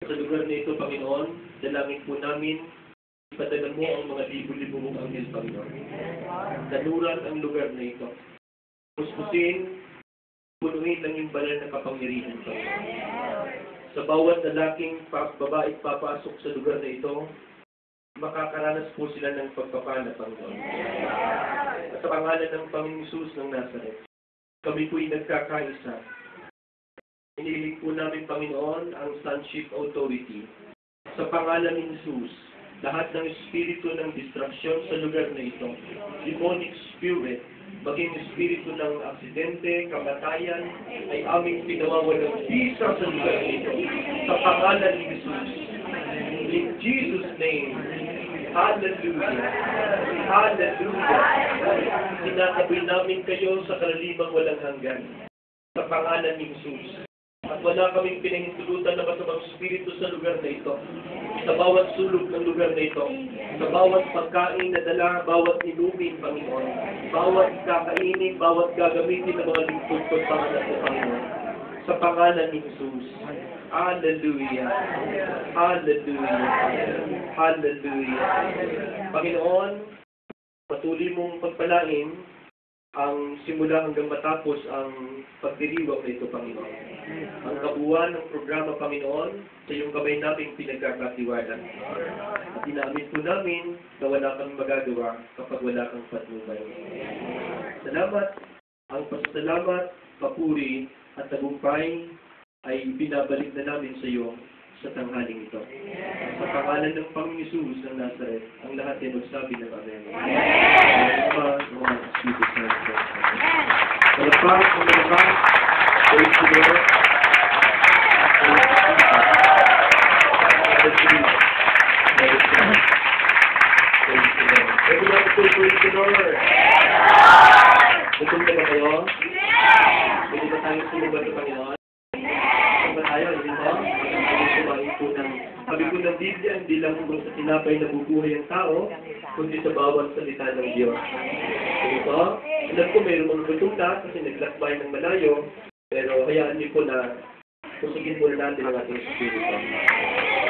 Sa lugar na ito, Panginoon, dalangin po namin, ipadala mo ang mga libo-libo mong anghel, Panginoon. Daluran ang lugar na ito. Puspusin, punuin ng iyong banal na kapangyarihan, Panginoon. Sa bawat lalaking babae papasok sa lugar na ito, makakaranas po sila ng pagpapala, Panginoon. At sa pangalan ng Panginoong Hesus ng Nazaret, kami po'y nagkakaisa. Inilig po namin, Panginoon, ang Sonship Authority. Sa pangalan ni Jesus, lahat ng espiritu ng distraksyon sa lugar na ito, demonic spirit, maging espiritu ng aksidente, kamatayan, ay aming pinawawalang bisa sa lugar na ito. Sa pangalan ni Jesus, in Jesus' name, hallelujah, hallelujah. Sinatabi namin kayo sa kalalimang walang hanggan. Sa pangalan ni Jesus. At wala kaming pinahintulutan na masamang espiritu sa lugar na ito. Sa bawat sulok ng lugar na ito. Sa bawat pagkain na dala, bawat inumin, Panginoon. Bawat kakainin, bawat gagamitin ng mga lingkod ko pangalan ng Panginoon. Sa pangalan ni Jesus. Hallelujah. Hallelujah. Hallelujah. Panginoon, patuloy mong pagpalain ang simula hanggang matapos ang pagdiriwang na ito, Panginoon. Ang kabuuan ng programa, Panginoon, sa iyong kamay namin pinagkakatiwala. At inamin po namin na wala kang magagawa kapag wala kang patnubay. Salamat. Ang pasasalamat, papuri, at tagumpay ay binabalik na namin sa iyo sa tanghaling ito. Sa pangalan ng Panginoong Hesus ng Nazaret, ang lahat ay magsabi ng Amen. Malapas, malapas, praise the Lord. Everyone say praise the Lord. Gutom na ba kayo? Pwede ba tayo sumubad sa Panginoon? Sumubad tayo, hindi ba? Sabi ko ng Biblia, hindi lang sa tinapay na bubuhay ang tao, kundi sa bawat salita ng Diyos. Ito, alam ko mayroon mga gutumta kasi naglakbay ng malayo, pero hayaan niyo po na pusigin muna natin ang ating spirito.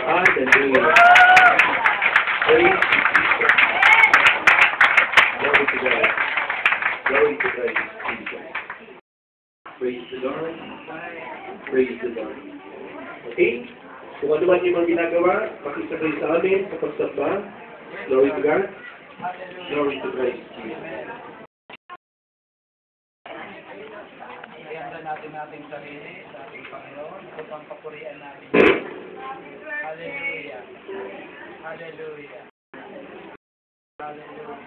Hallelujah. Praise Jesus. Glory to God. Glory to God. Praise the Lord. Praise the Lord. Okay? Kung ano man yung mga ginagawa, pakisabay sa amin sa pagsamba. Glory to God. Glory to Christ. Ianda natin ating sarili sa ating Panginoon. Ito pang papurian natin. Hallelujah. Hallelujah. Hallelujah.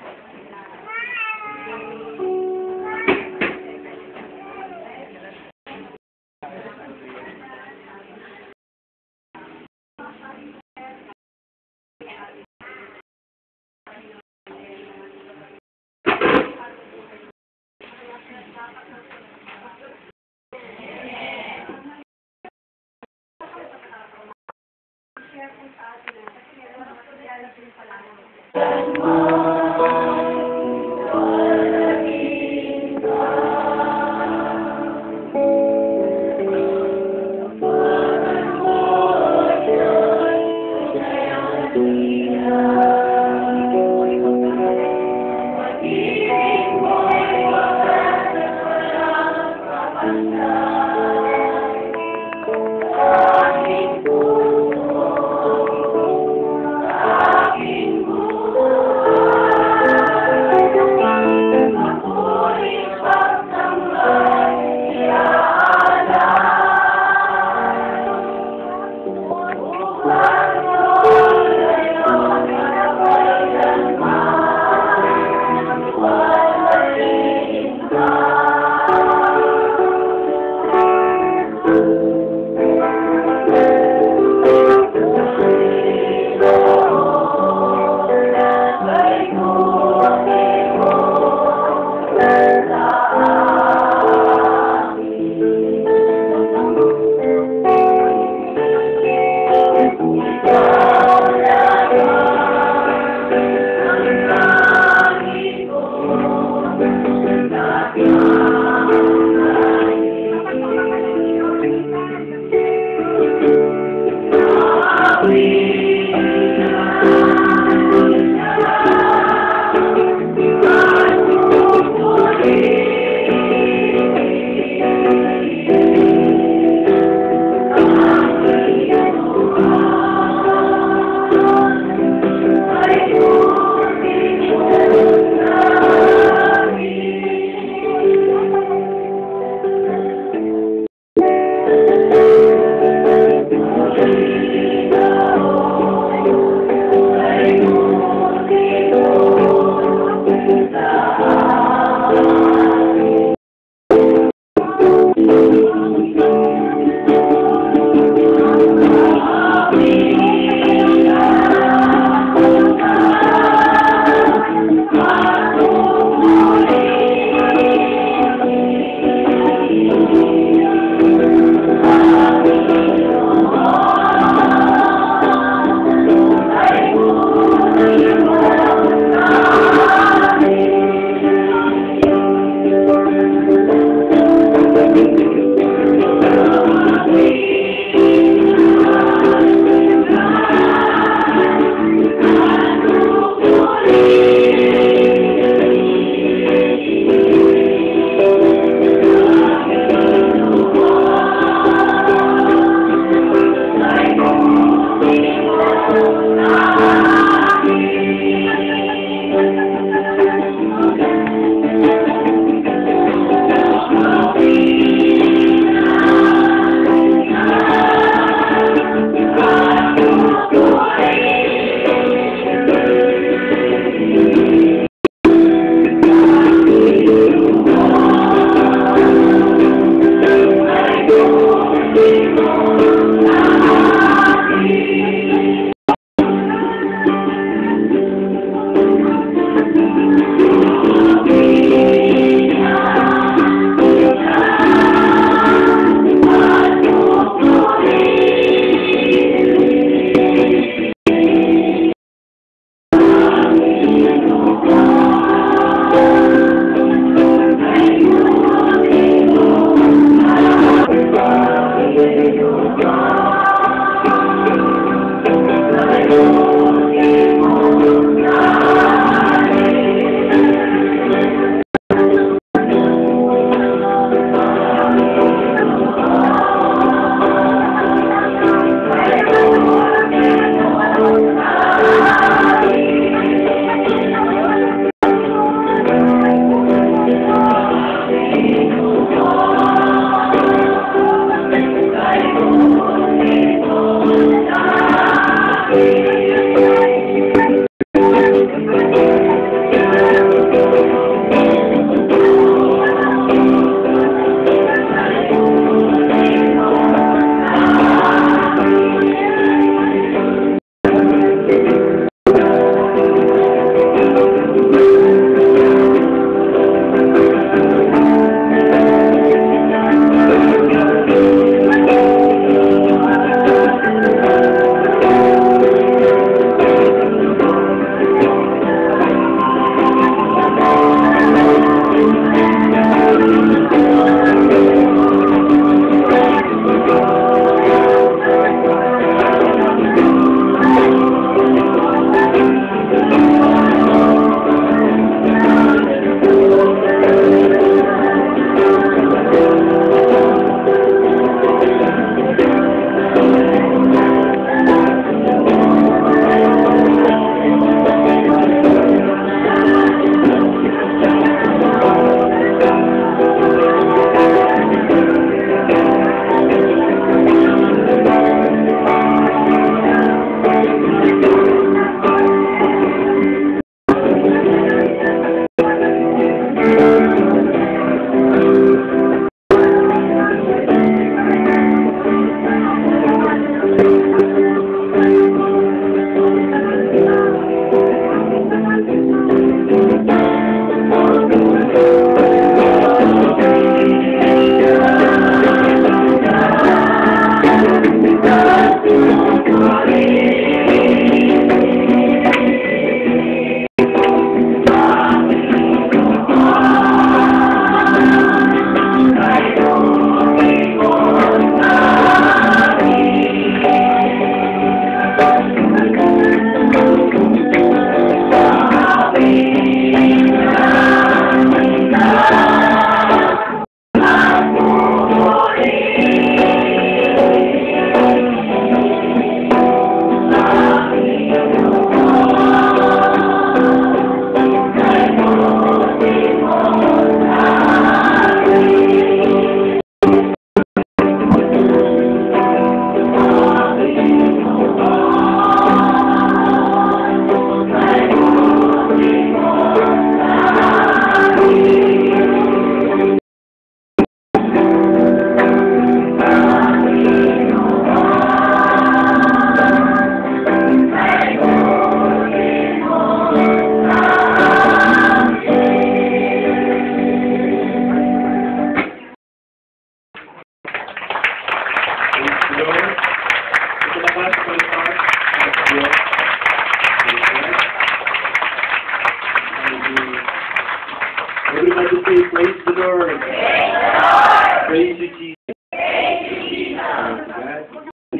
Amen.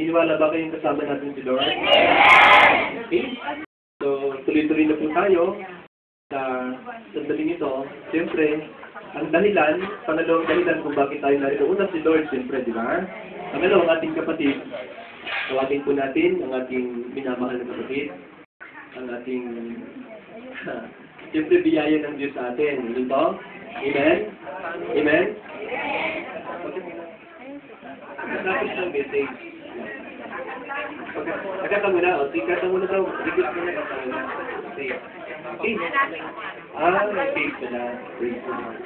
Naniniwala ba kayong kasama natin si Lord? Okay? So, tuloy-tuloy na po tayo sa sandaling ito. Siyempre, ang dahilan, pangalawang dahilan kung bakit tayo narito. Una si Lord, siyempre, di ba? Pangalawang ating kapatid. Tawagin po natin ang ating minamahal na kapatid. Ang ating, siyempre, biyaya ng Diyos sa atin. Ito? Amen? Amen? Tapos ng message. Pagkata mo na, o. Kata mo na daw. Request mo na kata mo na. Okay. Okay. Okay pala. Praise the Lord.